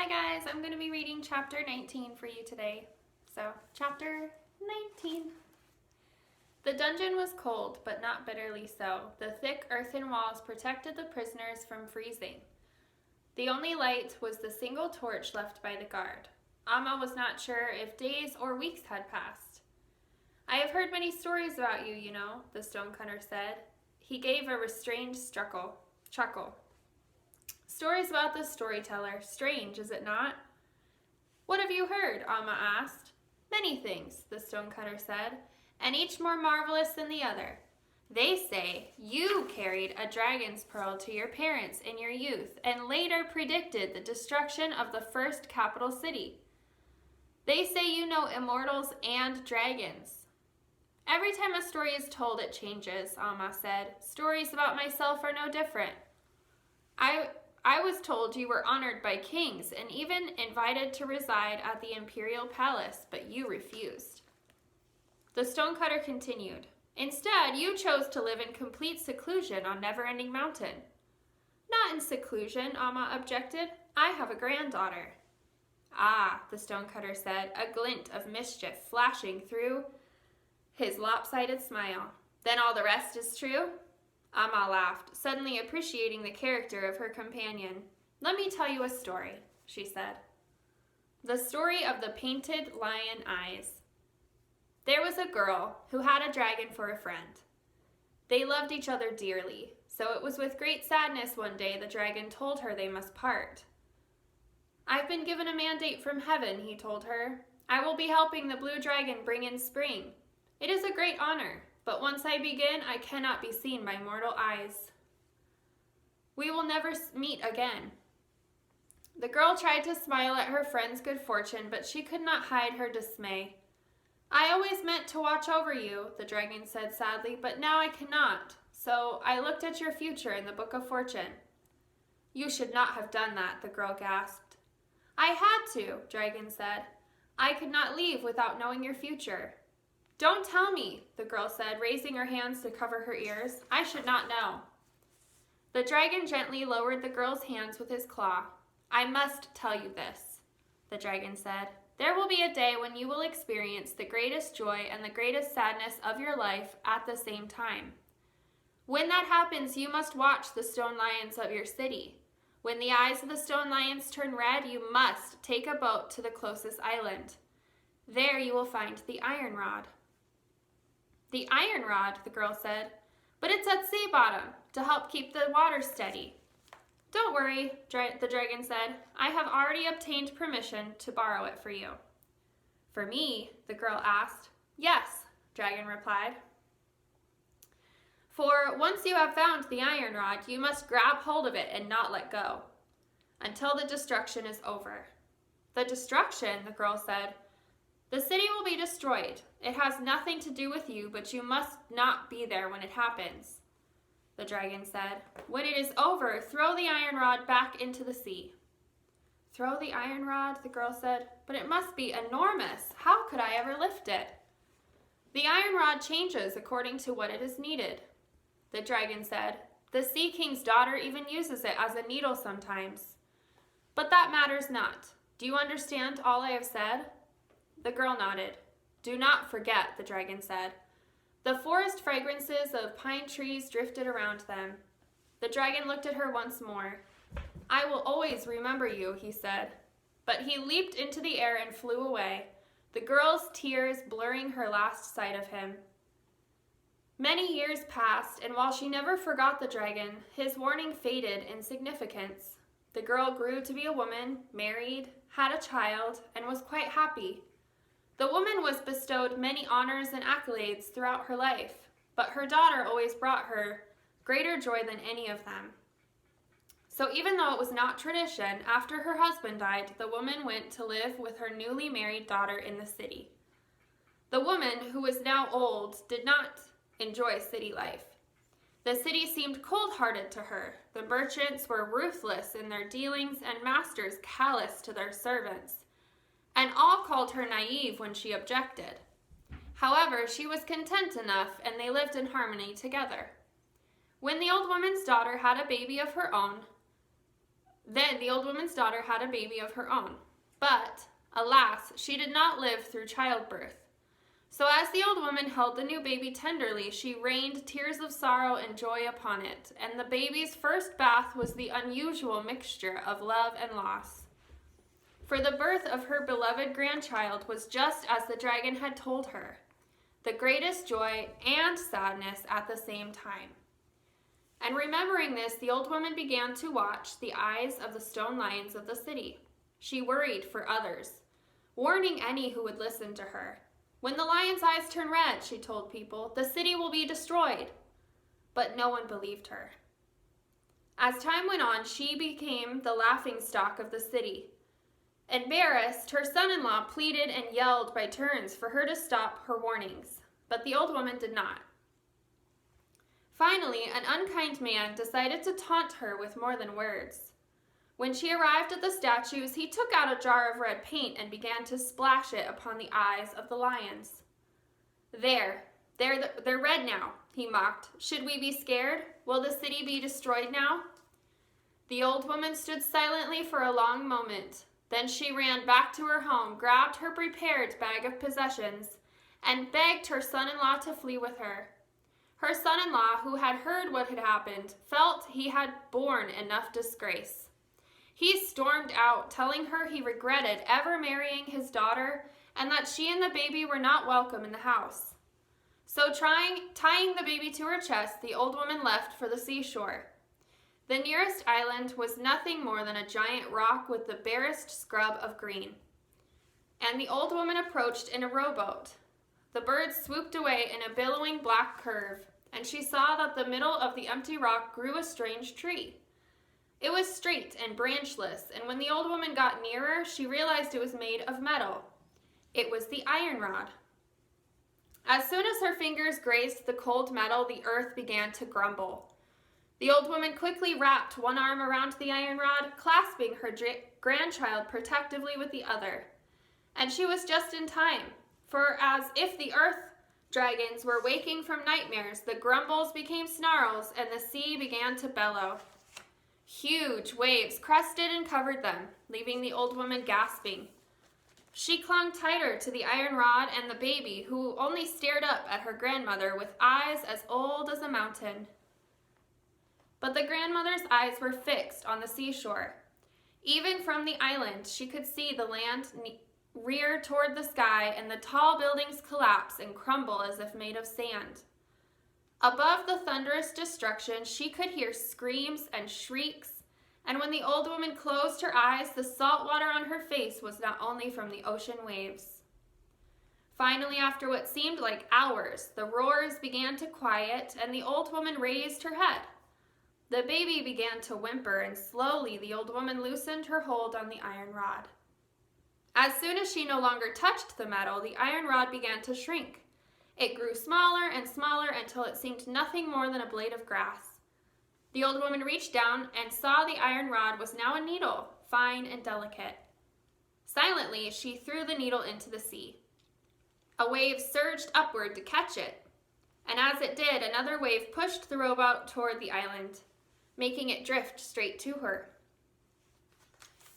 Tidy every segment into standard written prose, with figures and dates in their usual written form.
Hi guys, I'm going to be reading chapter 19 for you today. So, chapter 19. The dungeon was cold, but not bitterly so. The thick earthen walls protected the prisoners from freezing. The only light was the single torch left by the guard. Amma was not sure if days or weeks had passed. I have heard many stories about you, the stonecutter said. He gave a restrained chuckle. Stories about the storyteller. Strange, is it not? What have you heard? Amma asked. Many things, the stonecutter said, and each more marvelous than the other. They say you carried a dragon's pearl to your parents in your youth and later predicted the destruction of the first capital city. They say you know immortals and dragons. Every time a story is told, it changes, Amma said. Stories about myself are no different. I was told you were honored by kings and even invited to reside at the imperial palace, but you refused. The stonecutter continued. Instead, you chose to live in complete seclusion on Never-Ending Mountain. Not in seclusion, Amma objected. I have a granddaughter. Ah, the stonecutter said, a glint of mischief flashing through his lopsided smile. Then all the rest is true? Amma laughed, suddenly appreciating the character of her companion. Let me tell you a story, she said. The story of the painted lion eyes. There was a girl who had a dragon for a friend. They loved each other dearly, so it was with great sadness one day the dragon told her they must part. I've been given a mandate from heaven, he told her. I will be helping the blue dragon bring in spring. It is a great honor, but once I begin, I cannot be seen by mortal eyes. We will never meet again. The girl tried to smile at her friend's good fortune, but she could not hide her dismay. I always meant to watch over you, the dragon said sadly, but now I cannot. So I looked at your future in the Book of Fortune. You should not have done that, the girl gasped. I had to, dragon said. I could not leave without knowing your future. Don't tell me, the girl said, raising her hands to cover her ears. I should not know. The dragon gently lowered the girl's hands with his claw. I must tell you this, the dragon said. There will be a day when you will experience the greatest joy and the greatest sadness of your life at the same time. When that happens, you must watch the stone lions of your city. When the eyes of the stone lions turn red, you must take a boat to the closest island. There you will find the iron rod. The iron rod, the girl said, but it's at sea bottom to help keep the water steady. Don't worry, the dragon said. I have already obtained permission to borrow it for you. For me, the girl asked. Yes, dragon replied. For once you have found the iron rod, you must grab hold of it and not let go, until the destruction is over. The destruction, the girl said. The city will be destroyed. It has nothing to do with you, but you must not be there when it happens. The dragon said, when it is over, throw the iron rod back into the sea. Throw the iron rod, the girl said, but it must be enormous. How could I ever lift it? The iron rod changes according to what it is needed. The dragon said, the Sea King's daughter even uses it as a needle sometimes. But that matters not. Do you understand all I have said? The girl nodded. Do not forget, the dragon said. The forest fragrances of pine trees drifted around them. The dragon looked at her once more. I will always remember you, he said. But he leaped into the air and flew away, the girl's tears blurring her last sight of him. Many years passed, and while she never forgot the dragon, his warning faded in significance. The girl grew to be a woman, married, had a child, and was quite happy. The woman was bestowed many honors and accolades throughout her life, but her daughter always brought her greater joy than any of them. So even though it was not tradition, after her husband died, the woman went to live with her newly married daughter in the city. The woman, who was now old, did not enjoy city life. The city seemed cold-hearted to her. The merchants were ruthless in their dealings and masters callous to their servants. And all called her naive when she objected. However, she was content enough, and they lived in harmony together. When the old woman's daughter had a baby of her own, Then the old woman's daughter had a baby of her own. But, alas, she did not live through childbirth. So as the old woman held the new baby tenderly, she rained tears of sorrow and joy upon it, and the baby's first bath was the unusual mixture of love and loss. For the birth of her beloved grandchild was just as the dragon had told her, the greatest joy and sadness at the same time. And remembering this, the old woman began to watch the eyes of the stone lions of the city. She worried for others, warning any who would listen to her. When the lion's eyes turn red, she told people, the city will be destroyed. But no one believed her. As time went on, she became the laughingstock of the city. Embarrassed, her son-in-law pleaded and yelled by turns for her to stop her warnings, but the old woman did not. Finally, an unkind man decided to taunt her with more than words. When she arrived at the statues, he took out a jar of red paint and began to splash it upon the eyes of the lions. They're red now, he mocked. Should we be scared? Will the city be destroyed now? The old woman stood silently for a long moment. Then she ran back to her home, grabbed her prepared bag of possessions, and begged her son-in-law to flee with her. Her son-in-law, who had heard what had happened, felt he had borne enough disgrace. He stormed out, telling her he regretted ever marrying his daughter and that she and the baby were not welcome in the house. So tying the baby to her chest, the old woman left for the seashore. The nearest island was nothing more than a giant rock with the barest scrub of green. And the old woman approached in a rowboat. The birds swooped away in a billowing black curve, and she saw that the middle of the empty rock grew a strange tree. It was straight and branchless, and when the old woman got nearer, she realized it was made of metal. It was the iron rod. As soon as her fingers grazed the cold metal, the earth began to grumble. The old woman quickly wrapped one arm around the iron rod, clasping her grandchild protectively with the other. And she was just in time, for as if the earth dragons were waking from nightmares, the grumbles became snarls, and the sea began to bellow. Huge waves crested and covered them, leaving the old woman gasping. She clung tighter to the iron rod and the baby, who only stared up at her grandmother with eyes as old as a mountain. But the grandmother's eyes were fixed on the seashore. Even from the island, she could see the land rear toward the sky and the tall buildings collapse and crumble as if made of sand. Above the thunderous destruction, she could hear screams and shrieks, and when the old woman closed her eyes, the salt water on her face was not only from the ocean waves. Finally, after what seemed like hours, the roars began to quiet, and the old woman raised her head. The baby began to whimper, and slowly the old woman loosened her hold on the iron rod. As soon as she no longer touched the metal, the iron rod began to shrink. It grew smaller and smaller until it seemed nothing more than a blade of grass. The old woman reached down and saw the iron rod was now a needle, fine and delicate. Silently, she threw the needle into the sea. A wave surged upward to catch it, and as it did, another wave pushed the rowboat toward the island, making it drift straight to her.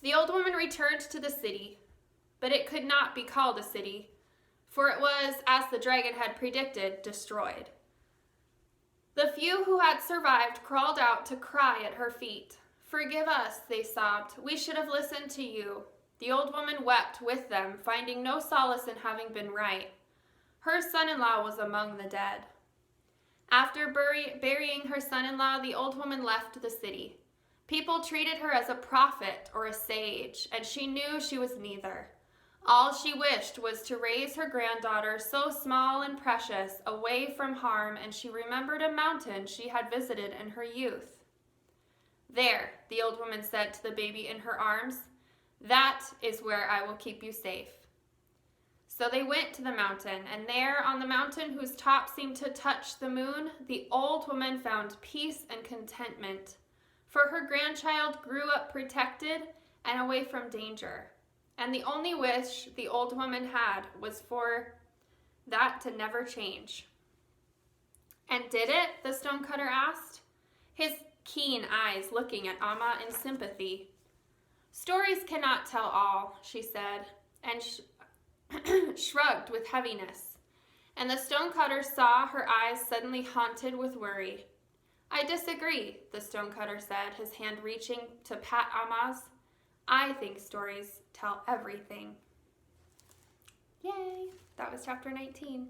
The old woman returned to the city, but it could not be called a city, for it was, as the dragon had predicted, destroyed. The few who had survived crawled out to cry at her feet. "Forgive us," they sobbed. "We should have listened to you." The old woman wept with them, finding no solace in having been right. Her son-in-law was among the dead. After burying her son-in-law, the old woman left the city. People treated her as a prophet or a sage, and she knew she was neither. All she wished was to raise her granddaughter, so small and precious, away from harm, and she remembered a mountain she had visited in her youth. "There," the old woman said to the baby in her arms, "that is where I will keep you safe." So they went to the mountain, and there, on the mountain whose top seemed to touch the moon, the old woman found peace and contentment, for her grandchild grew up protected and away from danger. And the only wish the old woman had was for that to never change. "And did it?" the stonecutter asked, his keen eyes looking at Amma in sympathy. Stories cannot tell all, she said, and shrugged with heaviness. And the stonecutter saw her eyes suddenly haunted with worry. I disagree, the stonecutter said, his hand reaching to pat Amaz. I think stories tell everything. Yay! That was chapter 19.